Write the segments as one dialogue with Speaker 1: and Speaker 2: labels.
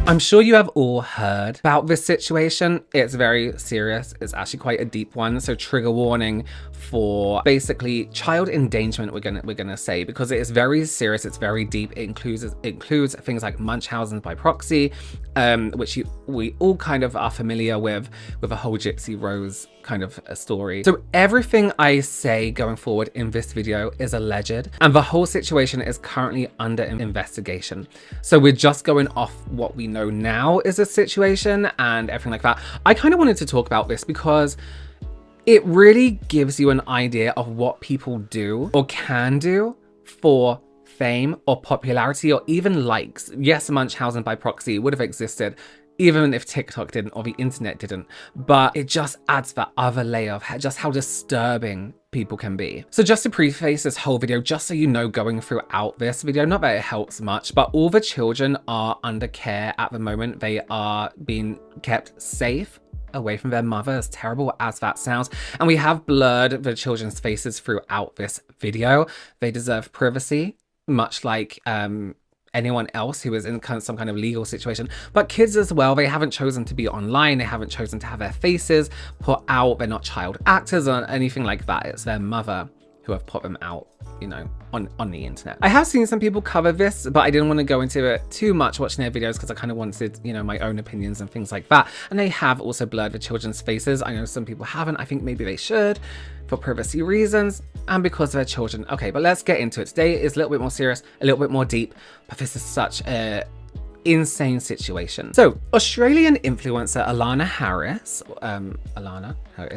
Speaker 1: I'm sure you have all heard about this situation. It's very serious. It's actually quite a deep one. So trigger warning for basically child endangerment, we're gonna say, because it is very serious. It's very deep. It includes things like Munchausen by proxy, which we all kind of are familiar with a whole Gypsy Rose kind of a story. So everything I say going forward in this video is alleged, and the whole situation is currently under investigation. So we're just going off what we know now is a situation and everything like that. I kind of wanted to talk about this because it really gives you an idea of what people do or can do for fame or popularity or even likes. Yes, Munchausen by proxy would have existed even if TikTok didn't or the internet didn't, but it just adds that other layer of just how disturbing people can be. So just to preface this whole video, just so you know going throughout this video, not that it helps much, but all the children are under care at the moment. They are being kept safe away from their mother, as terrible as that sounds. And we have blurred the children's faces throughout this video. They deserve privacy, much like anyone else who is in some kind of legal situation. But kids as well, they haven't chosen to be online. They haven't chosen to have their faces put out. They're not child actors or anything like that. It's their mother who have put them out, you know, on the internet. I have seen some people cover this, but I didn't want to go into it too much watching their videos because I kind of wanted, you know, my own opinions and things like that. And they have also blurred the children's faces. I know some people haven't. I think maybe they should for privacy reasons and because they're children. Okay, but let's get into it. Today is a little bit more serious, a little bit more deep, but this is such a insane situation. So Australian influencer Allanah Harris, Allanah, how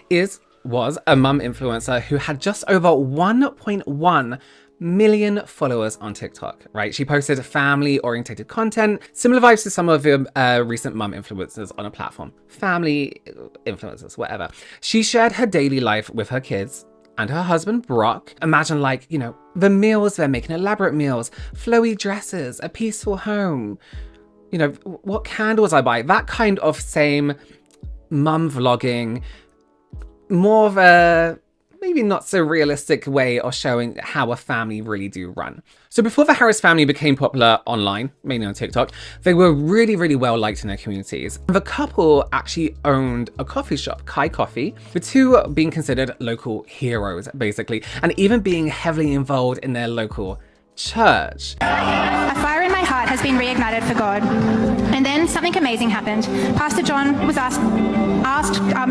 Speaker 1: it was a mum influencer who had just over 1.1 million followers on TikTok, right? She posted family-orientated content, similar vibes to some of the recent mum influencers on a platform. Family influencers, whatever. She shared her daily life with her kids and her husband, Brock. Imagine, like, you know, the meals they're making, elaborate meals, flowy dresses, a peaceful home, you know, what candles I buy, that kind of same mum vlogging, more of a maybe not so realistic way of showing how a family really do run. So before the Harris family became popular online, mainly on TikTok, they were really, really well liked in their communities. The couple actually owned a coffee shop, Kai Coffee, the two being considered local heroes, basically, and even being heavily involved in their local church.
Speaker 2: A fire in my heart has been reignited for God. And then something amazing happened. Pastor John was asked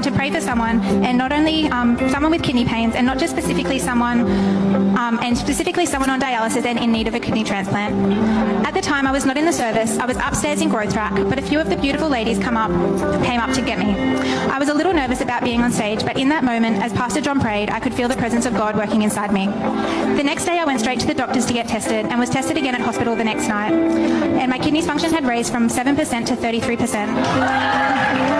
Speaker 2: to pray for someone, and not only someone with kidney pains, and not just specifically someone on dialysis and in need of a kidney transplant. At the time, I was not in the service. I was upstairs in Growth Rack, but a few of the beautiful ladies came up to get me. I was a little nervous about being on stage, but in that moment, as Pastor John prayed, I could feel the presence of God working inside me. The next day, I went straight to the doctors to get tested, and was tested again at hospital the next night. And my kidneys function had raised from 7% to 33%.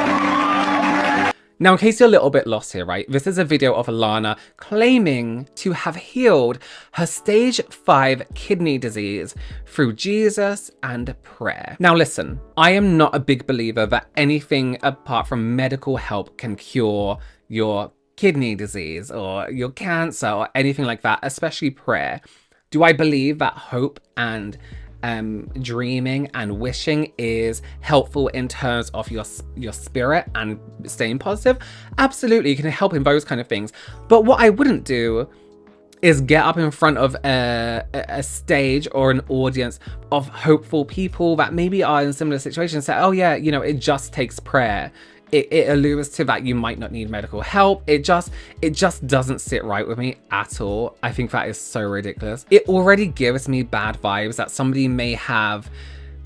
Speaker 1: Now, in case you're a little bit lost here, right? This is a video of Allanah claiming to have healed her stage 5 kidney disease through Jesus and prayer. Now, listen, I am not a big believer that anything apart from medical help can cure your kidney disease or your cancer or anything like that, especially prayer. Do I believe that hope and dreaming and wishing is helpful in terms of your spirit and staying positive? Absolutely, it can help in those kind of things. But what I wouldn't do is get up in front of a stage or an audience of hopeful people that maybe are in similar situations and say, oh yeah, you know, it just takes prayer. It alludes to that you might not need medical help. It just doesn't sit right with me at all. I think that is so ridiculous. It already gives me bad vibes that somebody may have,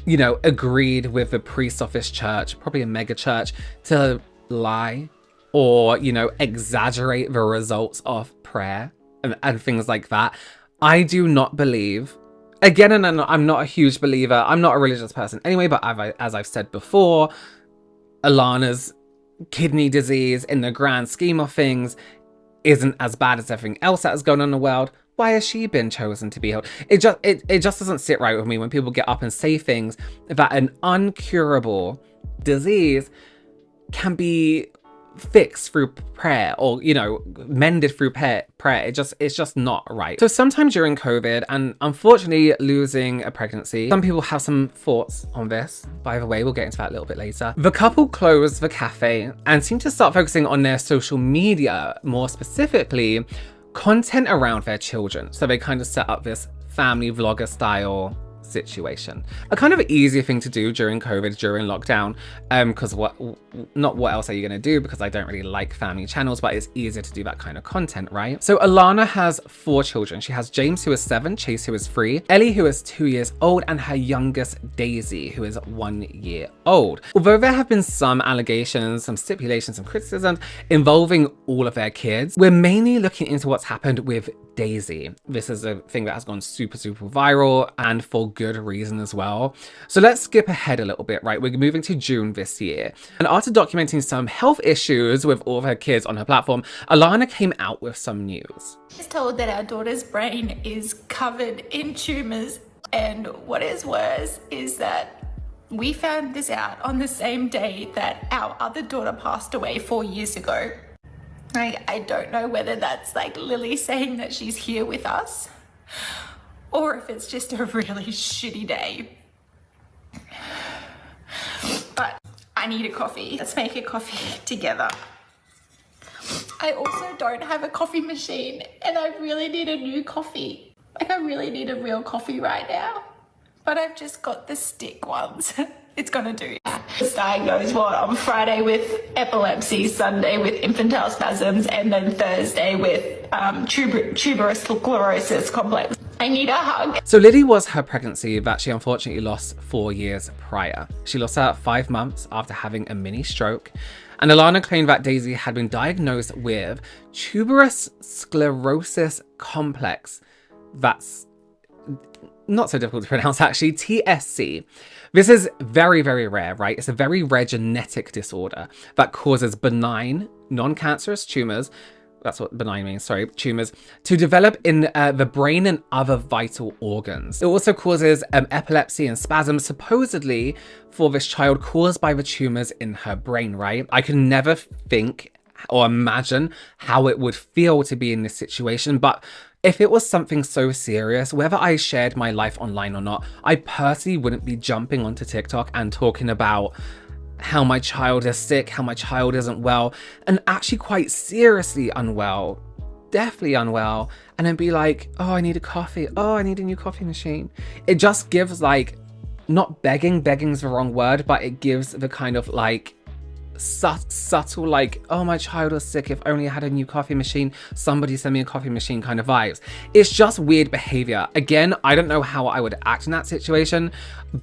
Speaker 1: you know, agreed with the priest of this church, probably a mega church, to lie or, you know, exaggerate the results of prayer and things like that. I do not believe, again, and I'm not a huge believer, I'm not a religious person anyway, but as I've said before, Allanah's kidney disease in the grand scheme of things isn't as bad as everything else that has gone on in the world. Why has she been chosen to be healed? It just doesn't sit right with me when people get up and say things that an uncurable disease can be fixed through prayer or, you know, mended through prayer. It's just not right. So sometime during COVID and unfortunately losing a pregnancy, some people have some thoughts on this. By the way, we'll get into that a little bit later. The couple closed the cafe and seemed to start focusing on their social media, more specifically, content around their children. So they kind of set up this family vlogger style situation. A kind of easier thing to do during COVID, during lockdown, because what else are you going to do? Because I don't really like family channels, but it's easier to do that kind of content, right? So Allanah has 4 children. She has James, who is 7, Chase, who is 3, Ellie, who is 2 years old, and her youngest, Daisy, who is 1 year old. Although there have been some allegations, some stipulations, some criticisms involving all of their kids, we're mainly looking into what's happened with Daisy. This is a thing that has gone super viral, and for good reason as well. So let's skip ahead a little bit, right? We're moving to June this year. And after documenting some health issues with all of her kids on her platform, Allanah came out with some news.
Speaker 3: I was told that our daughter's brain is covered in tumours, and what is worse is that we found this out on the same day that our other daughter passed away 4 years ago. I don't know whether that's like Lily saying that she's here with us, or if it's just a really shitty day. But I need a coffee. Let's make a coffee together. I also don't have a coffee machine, and I really need a new coffee. Like, I really need a real coffee right now, but I've just got the stick ones. It's gonna do. I was diagnosed on Friday with epilepsy, Sunday with infantile spasms, and then Thursday with tuberous sclerosis complex. I need a hug.
Speaker 1: So Lily was her pregnancy that she unfortunately lost 4 years prior. She lost her at 5 months after having a mini stroke. And Allanah claimed that Daisy had been diagnosed with tuberous sclerosis complex. That's not so difficult to pronounce, actually, TSC. This is very rare, right? It's a very rare genetic disorder that causes benign, non-cancerous tumors, that's what benign means, sorry, tumors, to develop in the brain and other vital organs. It also causes epilepsy and spasms, supposedly for this child, caused by the tumors in her brain, right? I can never think or imagine how it would feel to be in this situation, but if it was something so serious, whether I shared my life online or not, I personally wouldn't be jumping onto TikTok and talking about how my child is sick, how my child isn't well, and actually quite seriously unwell, definitely unwell, and then be like, oh, I need a coffee. Oh, I need a new coffee machine. It just gives like, not begging's the wrong word, but it gives the kind of like, subtle like, oh, my child was sick, if only I had a new coffee machine, somebody send me a coffee machine kind of vibes. It's just weird behavior. Again, I don't know how I would act in that situation,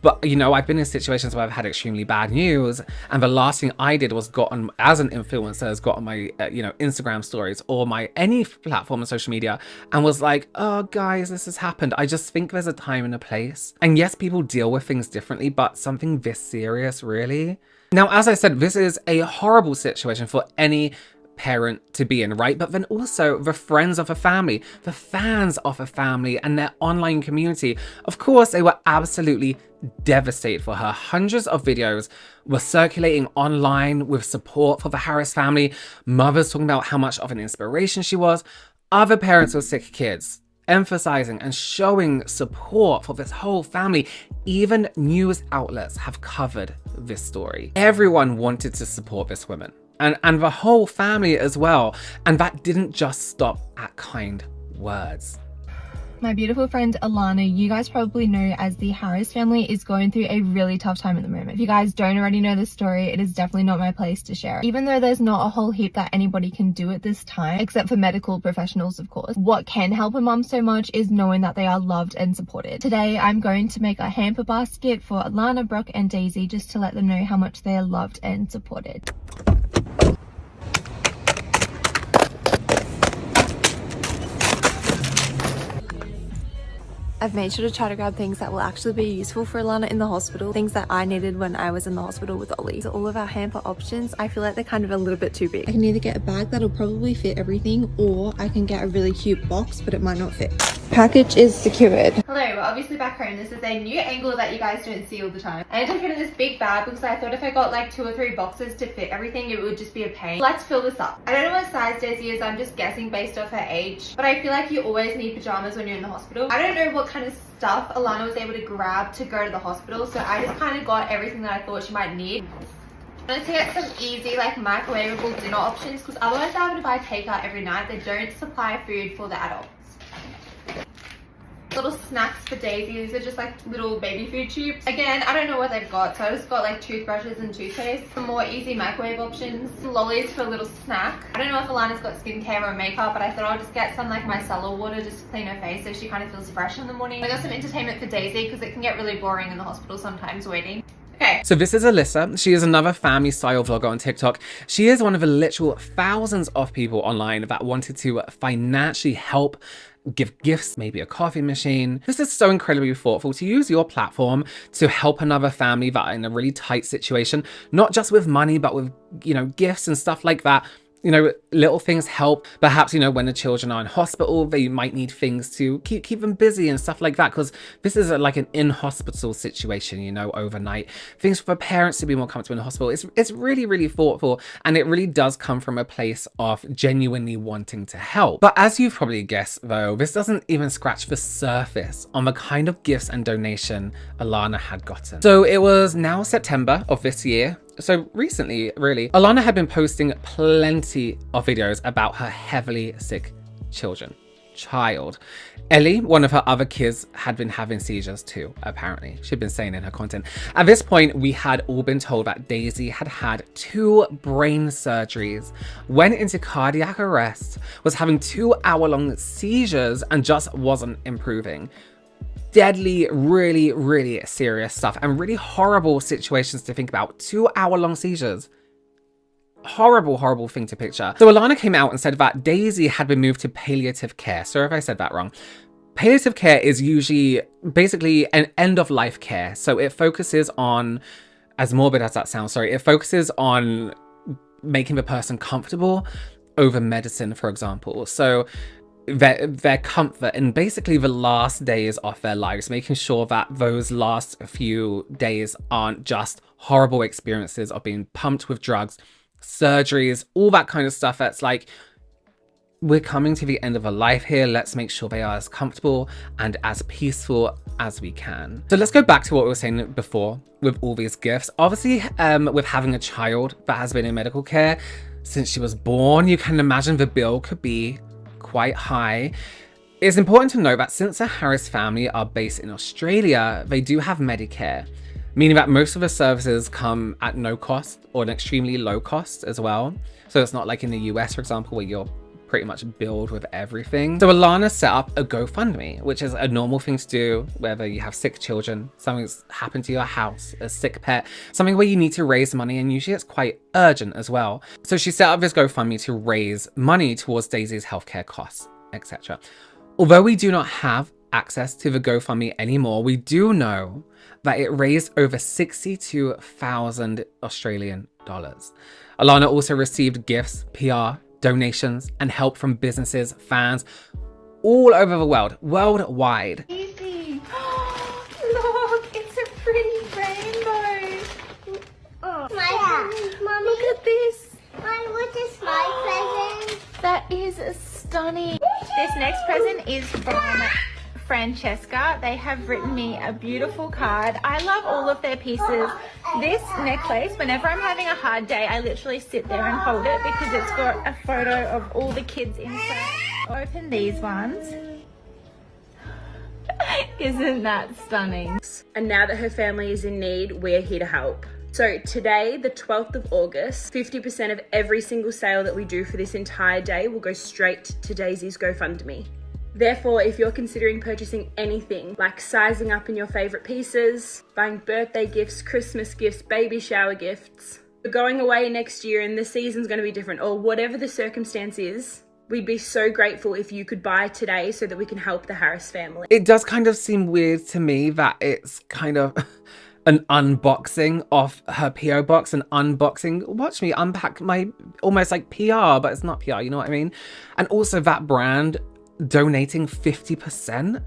Speaker 1: but you know, I've been in situations where I've had extremely bad news, and the last thing I did was got on, as an influencer, has got on my you know, Instagram stories or my any platform on social media and was like, oh guys, this has happened. I just think there's a time and a place, and yes, people deal with things differently, but something this serious, really? Now, as I said, this is a horrible situation for any parent to be in, right? But then also the friends of a family, the fans of a family, and their online community. Of course, they were absolutely devastated for her. Hundreds of videos were circulating online with support for the Harris family. Mothers talking about how much of an inspiration she was. Other parents with sick kids emphasizing and showing support for this whole family. Even news outlets have covered this story. Everyone wanted to support this woman and the whole family as well. And that didn't just stop at kind words.
Speaker 4: My beautiful friend Allanah, you guys probably know as the Harris family, is going through a really tough time at the moment. If you guys don't already know this story, it is definitely not my place to share it. Even though there's not a whole heap that anybody can do at this time, except for medical professionals, of course. What can help a mom so much is knowing that they are loved and supported. Today, I'm going to make a hamper basket for Allanah, Brock, and Daisy just to let them know how much they are loved and supported. I've made sure to try to grab things that will actually be useful for Allanah in the hospital, things that I needed when I was in the hospital with Ollie. So all of our hamper options, I feel like they're kind of a little bit too big. I can either get a bag that'll probably fit everything, or I can get a really cute box, but it might not fit. Package is secured.
Speaker 3: Hello,
Speaker 4: obviously back home, this is a new angle that you guys don't see all the time. I ended up getting this big bag because I thought if I got like 2 or 3 boxes to fit everything, it would just be a pain. Let's fill this up. I don't know what size Daisy is, I'm just guessing based off her age, but I feel like you always need pajamas when you're in the hospital. I don't know what kind of stuff Allanah was able to grab to go to the hospital, so I just kind of got everything that I thought she might need. I wanted to get some easy like microwavable dinner options because otherwise I have to buy takeout every night. They don't supply food for the adults. Little snacks for Daisy. These are just like little baby food tubes. Again, I don't know what they've got, so I just got like toothbrushes and toothpaste. Some more easy microwave options. Some lollies for a little snack. I don't know if Alannah's got skincare or makeup, but I thought I'll just get some like micellar water just to clean her face so she kind of feels fresh in the morning. I got some entertainment for Daisy because it can get really boring in the hospital sometimes waiting. Okay.
Speaker 1: So this is Alyssa. She is another family style vlogger on TikTok. She is one of the literal thousands of people online that wanted to financially help, give gifts, maybe a coffee machine. This is so incredibly thoughtful to use your platform to help another family that are in a really tight situation, not just with money, but with, you know, gifts and stuff like that. You know, little things help. Perhaps, you know, when the children are in hospital, they might need things to keep them busy and stuff like that, because this is like an in-hospital situation, you know, overnight. Things for parents to be more comfortable in the hospital. It's really, really thoughtful, and it really does come from a place of genuinely wanting to help. But as you've probably guessed, though, this doesn't even scratch the surface on the kind of gifts and donation Allanah had gotten. So it was now September of this year. So recently, really, Allanah had been posting plenty of videos about her heavily sick child. Ellie, one of her other kids, had been having seizures too, apparently. She'd been saying in her content. At this point, we had all been told that Daisy had had 2 brain surgeries, went into cardiac arrest, was having 2-hour-long seizures, and just wasn't improving. Deadly, really, really serious stuff and really horrible situations to think about. 2-hour-long seizures. Horrible, horrible thing to picture. So Allanah came out and said that Daisy had been moved to palliative care. Sorry if I said that wrong. Palliative care is usually basically an end-of-life care. So it focuses on, as morbid as that sounds, sorry, it focuses on making the person comfortable over medicine, for example. So their comfort in basically the last days of their lives, making sure that those last few days aren't just horrible experiences of being pumped with drugs, surgeries, all that kind of stuff. That's like, we're coming to the end of a life here. Let's make sure they are as comfortable and as peaceful as we can. So let's go back to what we were saying before with all these gifts. Obviously, with having a child that has been in medical care since she was born, you can imagine the bill could be quite high. It's important to note that since the Harris family are based in Australia, they do have Medicare, meaning that most of the services come at no cost or an extremely low cost as well. So it's not like in the US, for example, where you're pretty much billed with everything. So Allanah set up a GoFundMe, which is a normal thing to do, whether you have sick children, something's happened to your house, a sick pet, something where you need to raise money, and usually it's quite urgent as well. So she set up this GoFundMe to raise money towards Daisy's healthcare costs, etc. Although we do not have access to the GoFundMe anymore, we do know that it raised over 62,000 Australian dollars. Allanah also received gifts, PR, donations, and help from businesses, fans all over the world, worldwide.
Speaker 3: Easy. Look, it's a pretty rainbow. Oh,
Speaker 5: Mommy,
Speaker 3: look at this.
Speaker 5: what is my present?
Speaker 3: That is stunning. This next present is from Francesca. They have written me a beautiful card. I love all of their pieces. This necklace, whenever I'm having a hard day, I literally sit there and hold it because it's got a photo of all the kids inside. Open these ones. Isn't that stunning?
Speaker 6: And now that her family is in need, we're here to help. So today, the 12th of August, 50% of every single sale that we do for this entire day will go straight to Daisy's GoFundMe. Therefore, if you're considering purchasing anything like sizing up in your favorite pieces, buying birthday gifts, Christmas gifts, baby shower gifts, you're going away next year and the season's going to be different, or whatever the circumstance is, we'd be so grateful if you could buy today so that we can help the Harris family.
Speaker 1: It does kind of seem weird to me that it's kind of an unboxing of her PO box, an unboxing. Watch me unpack my almost like PR, but it's not PR, you know what I mean? And also that brand donating 50%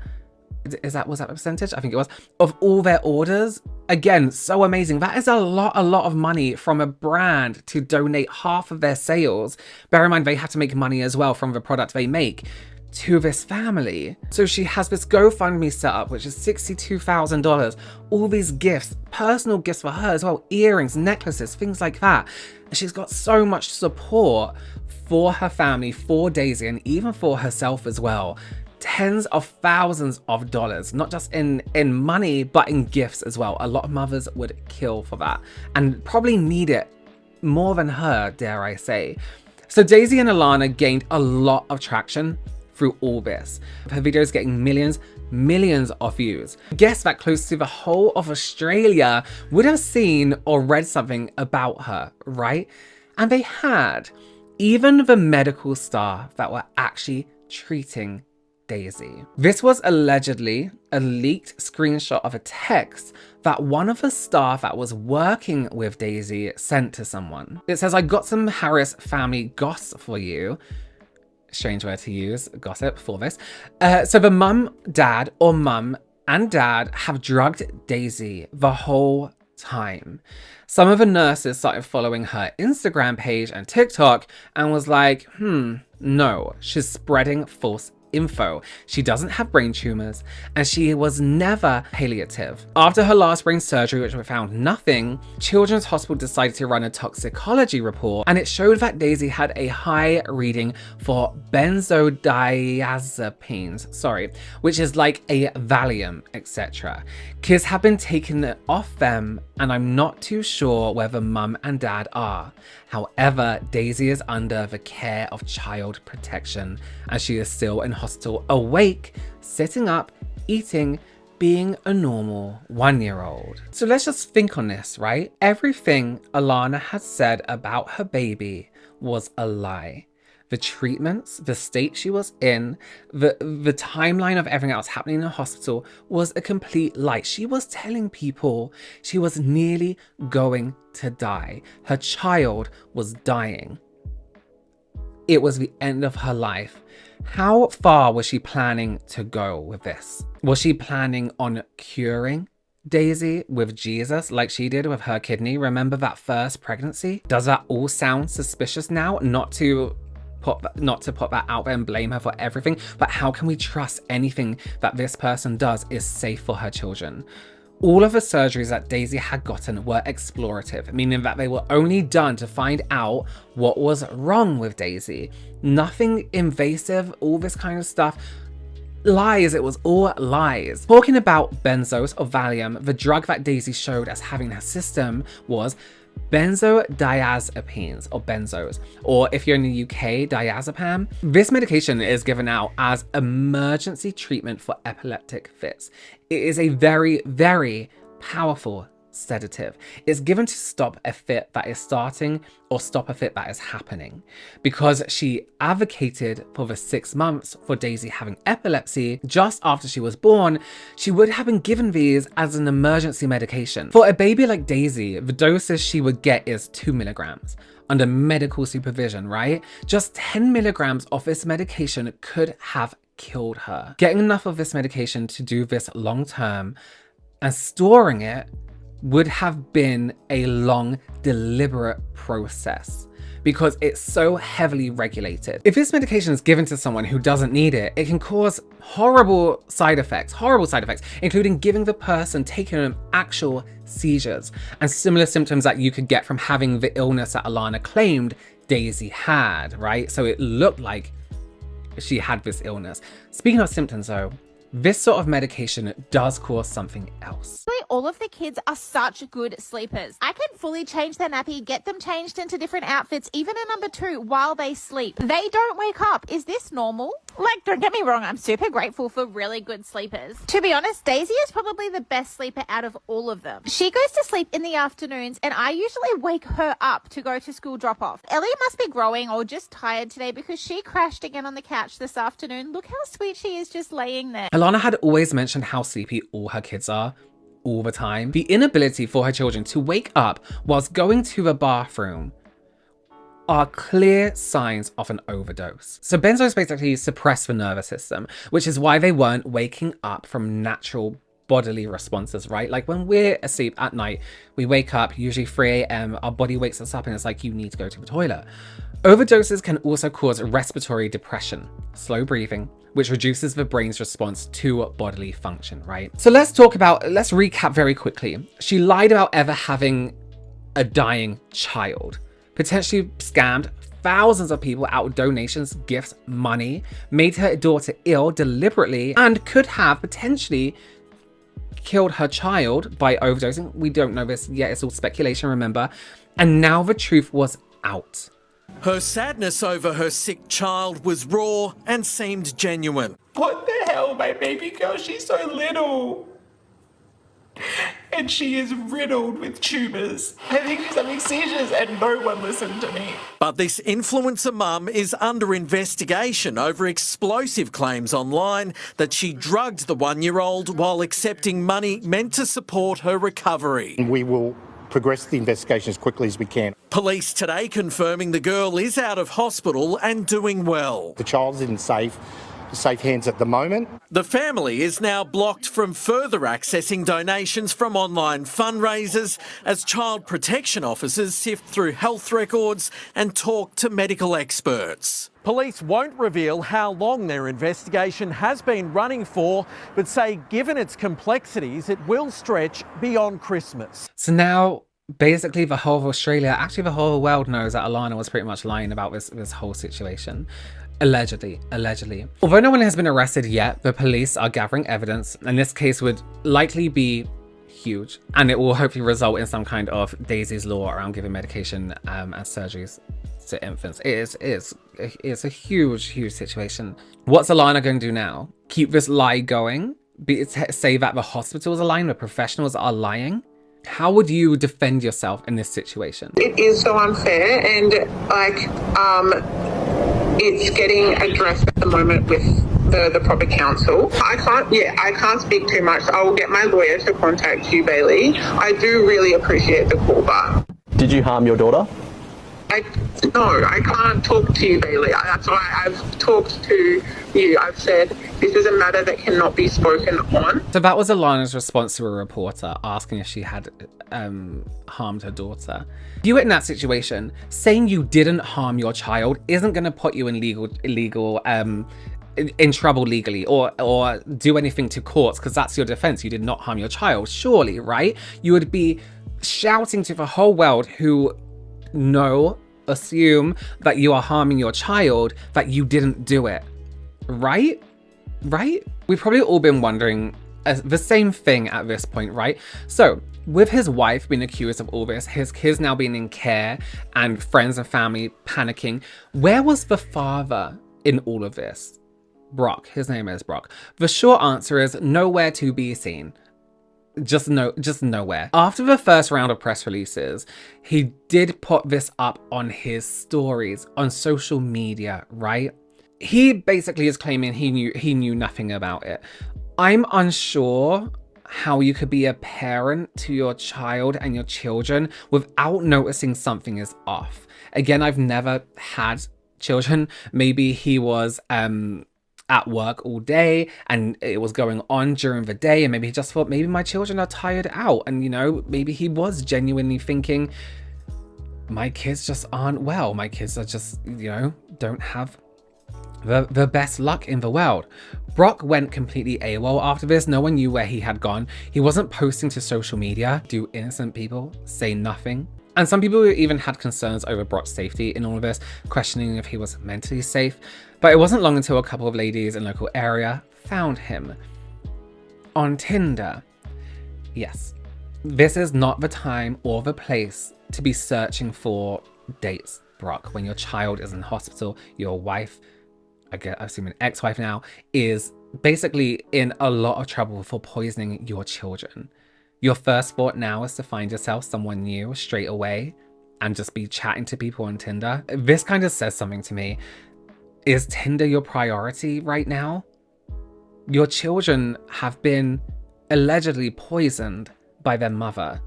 Speaker 1: was that a percentage? I think it was, of all their orders. Again, so amazing. That is a lot of money from a brand to donate half of their sales. Bear in mind, they have to make money as well from the product they make to this family. So she has this GoFundMe set up, which is $62,000. All these gifts, personal gifts for her as well, earrings, necklaces, things like that. And she's got so much support for her family, for Daisy, and even for herself as well. Tens of thousands of dollars, not just in money, but in gifts as well. A lot of mothers would kill for that and probably need it more than her, dare I say. So Daisy and Allanah gained a lot of traction through all this. Her videos getting millions of views. Guess that close to the whole of Australia would have seen or read something about her, right? And they had. Even the medical staff that were actually treating Daisy. This was allegedly a leaked screenshot of a text that one of the staff that was working with Daisy sent to someone. It says, "I got some Harris family goss for you." Strange word to use, gossip, for this. So the mum and dad have drugged Daisy the whole time. Some of the nurses started following her Instagram page and TikTok and was like, no, she's spreading false info. She doesn't have brain tumors and she was never palliative. After her last brain surgery, which we found nothing, Children's Hospital decided to run a toxicology report and it showed that Daisy had a high reading for benzodiazepines, which is like a Valium, etc. Kids have been taken off them and I'm not too sure whether mum and dad are. However, Daisy is under the care of child protection and she is still in hospital, awake, sitting up, eating, being a normal 1-year-old. So let's just think on this, right? Everything Allanah had said about her baby was a lie. The treatments, the state she was in, the timeline of everything else happening in the hospital was a complete lie. She was telling people she was nearly going to die. Her child was dying. It was the end of her life. How far was she planning to go with this? Was she planning on curing Daisy with Jesus like she did with her kidney? Remember that first pregnancy? Does that all sound suspicious now? Not to put that out there and blame her for everything, but how can we trust anything that this person does is safe for her children? All of the surgeries that Daisy had gotten were explorative, meaning that they were only done to find out what was wrong with Daisy. Nothing invasive, all this kind of stuff. Lies, it was all lies. Talking about benzos or Valium, the drug that Daisy showed as having in her system was benzodiazepines or benzos, or if you're in the UK, diazepam. This medication is given out as emergency treatment for epileptic fits. It is a very, very powerful sedative. It's given to stop a fit that is starting or stop a fit that is happening. Because she advocated for the 6 months for Daisy having epilepsy just after she was born, she would have been given these as an emergency medication. For a baby like Daisy, the doses she would get is 2 milligrams under medical supervision, right? Just 10 milligrams of this medication could have killed her. Getting enough of this medication to do this long term and storing it would have been a long, deliberate process because it's so heavily regulated. If this medication is given to someone who doesn't need it, it can cause horrible side effects, including giving the person taking them actual seizures and similar symptoms that you could get from having the illness that Allanah claimed Daisy had, right? So it looked like she had this illness. Speaking of symptoms though, this sort of medication does cause something else.
Speaker 7: All of the kids are such good sleepers. I can fully change their nappy, get them changed into different outfits, even a number 2 while they sleep. They don't wake up. Is this normal? Like, don't get me wrong, I'm super grateful for really good sleepers. To be honest, Daisy is probably the best sleeper out of all of them. She goes to sleep in the afternoons and I usually wake her up to go to school drop off. Ellie must be growing or just tired today because she crashed again on the couch this afternoon. Look how sweet she is just laying there.
Speaker 1: Allanah had always mentioned how sleepy all her kids are. All the time. The inability for her children to wake up whilst going to the bathroom are clear signs of an overdose. So benzos basically suppress the nervous system, which is why they weren't waking up from natural bodily responses, right? Like when we're asleep at night, we wake up, usually 3 a.m, our body wakes us up and it's like, you need to go to the toilet. Overdoses can also cause respiratory depression, slow breathing, which reduces the brain's response to bodily function, right? So let's recap very quickly. She lied about ever having a dying child, potentially scammed thousands of people out of donations, gifts, money, made her daughter ill deliberately, and could have potentially killed her child by overdosing. We don't know this yet, it's all speculation, remember? And now the truth was out.
Speaker 8: Her sadness over her sick child was raw and seemed genuine.
Speaker 9: What the hell, my baby girl? She's so little. And she is riddled with tumours. I think she's having seizures and no one listened to me.
Speaker 8: But this influencer mum is under investigation over explosive claims online that she drugged the 1-year-old while accepting money meant to support her recovery.
Speaker 10: We will progress the investigation as quickly as we can.
Speaker 8: Police today confirming the girl is out of hospital and doing well.
Speaker 10: The child's in safe hands at the moment.
Speaker 8: The family is now blocked from further accessing donations from online fundraisers as child protection officers sift through health records and talk to medical experts. Police won't reveal how long their investigation has been running for, but say given its complexities, it will stretch beyond Christmas.
Speaker 1: So now, basically the whole of Australia, actually the whole world knows that Allanah was pretty much lying about this whole situation. Allegedly. Although no one has been arrested yet, the police are gathering evidence, and this case would likely be huge, and it will hopefully result in some kind of Daisy's Law around giving medication and surgeries to infants. It's a huge situation. What's Allanah going to do now? Keep this lie going? Say that the hospitals are lying, the professionals are lying? How would you defend yourself in this situation?
Speaker 11: It is so unfair, and it's getting addressed at the moment with the proper counsel. I can't speak too much. I will get my lawyer to contact you, Bailey. I do really appreciate the call, but...
Speaker 12: Did you harm your daughter?
Speaker 11: No, I can't talk to you, Bailey. That's why I've talked to you. I've said this is a matter that cannot be spoken on.
Speaker 1: So that was Alannah's response to a reporter asking if she had harmed her daughter. You in that situation, saying you didn't harm your child isn't going to put you in in trouble legally or do anything to courts, because that's your defense. You did not harm your child, surely, right? You would be shouting to the whole world who assume that you are harming your child that you didn't do it, right? We've probably all been wondering the same thing at this point, right? So with his wife being accused of all this, his kids now being in care, and friends and family panicking, where was the father in all of this? Brock, his name is Brock. The short answer is nowhere to be seen. Just nowhere. After the first round of press releases, he did put this up on his stories on social media, right? He basically is claiming he knew nothing about it. I'm unsure how you could be a parent to your child and your children without noticing something is off. Again, I've never had children. Maybe he was at work all day and it was going on during the day, and maybe he just thought, maybe my children are tired out, and maybe he was genuinely thinking, my kids just aren't well, my kids are just don't have the best luck in the world. Brock went completely AWOL after this. No one knew where he had gone. He wasn't posting to social media. Do innocent people say nothing? And some people even had concerns over Brock's safety in all of this, questioning if he was mentally safe. But it wasn't long until a couple of ladies in the local area found him on Tinder. Yes, this is not the time or the place to be searching for dates, Brock. When your child is in hospital, your wife, I assume an ex-wife now, is basically in a lot of trouble for poisoning your children. Your first thought now is to find yourself someone new straight away and just be chatting to people on Tinder. This kind of says something to me. Is Tinder your priority right now? Your children have been allegedly poisoned by their mother.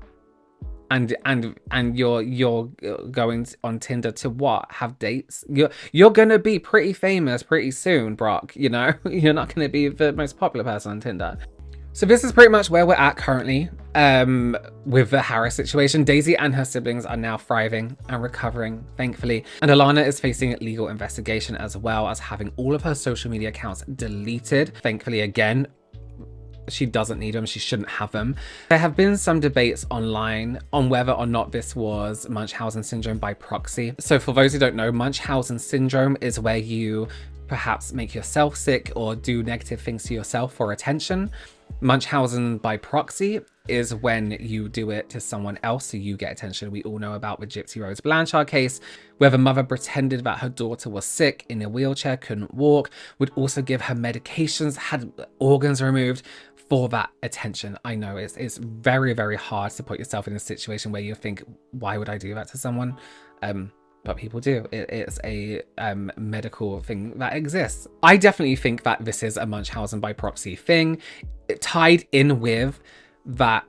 Speaker 1: and you're going on Tinder to what? Have dates? You're gonna be pretty famous pretty soon, Brock. You know, you're not gonna be the most popular person on Tinder. So this is pretty much where we're at currently with the Harris situation. Daisy and her siblings are now thriving and recovering, thankfully. And Allanah is facing legal investigation as well as having all of her social media accounts deleted. Thankfully, again, she doesn't need them. She shouldn't have them. There have been some debates online on whether or not this was Munchausen syndrome by proxy. So for those who don't know, Munchausen syndrome is where you perhaps make yourself sick or do negative things to yourself for attention. Munchausen by proxy is when you do it to someone else so you get attention. We all know about the Gypsy Rose Blanchard case, where the mother pretended that her daughter was sick, in a wheelchair, couldn't walk, would also give her medications, had organs removed for that attention. I know it's very, very hard to put yourself in a situation where you think, why would I do that to someone? But people do. It's a medical thing that exists. I definitely think that this is a Munchausen by proxy thing, tied in with that,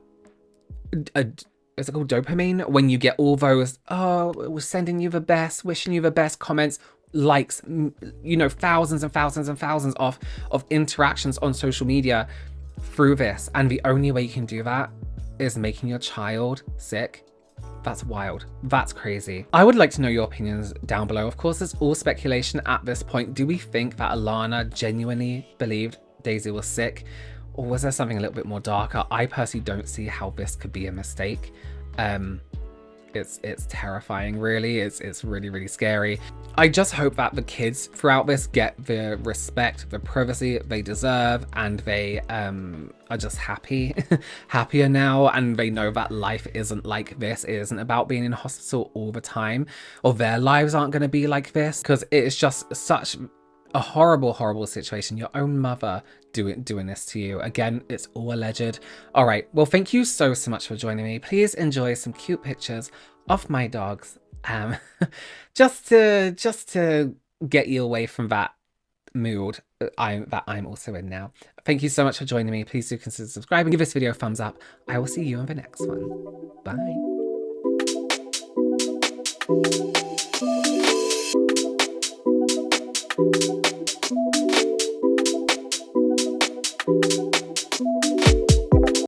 Speaker 1: is it called dopamine? When you get all those, oh, we're sending you the best, wishing you the best comments, likes, you know, thousands and thousands and thousands of interactions on social media through this. And the only way you can do that is making your child sick. That's wild. That's crazy. I would like to know your opinions down below. Of course, it's all speculation at this point. Do we think that Allanah genuinely believed Daisy was sick? Or was there something a little bit more darker? I personally don't see how this could be a mistake. It's terrifying, really. It's really, really scary. I just hope that the kids throughout this get the respect, the privacy they deserve, and they are just happier now, and they know that life isn't like this. It isn't about being in hospital all the time, or their lives aren't going to be like this, because it is just such a horrible, horrible situation. Your own mother doing this to you. Again, it's all alleged. All right, well, thank you so much for joining me. Please enjoy some cute pictures of my dogs, just to get you away from that mood that I'm also in now. Thank you so much for joining me. Please do consider subscribing, give this video a thumbs up. I will see you in the next one. Bye.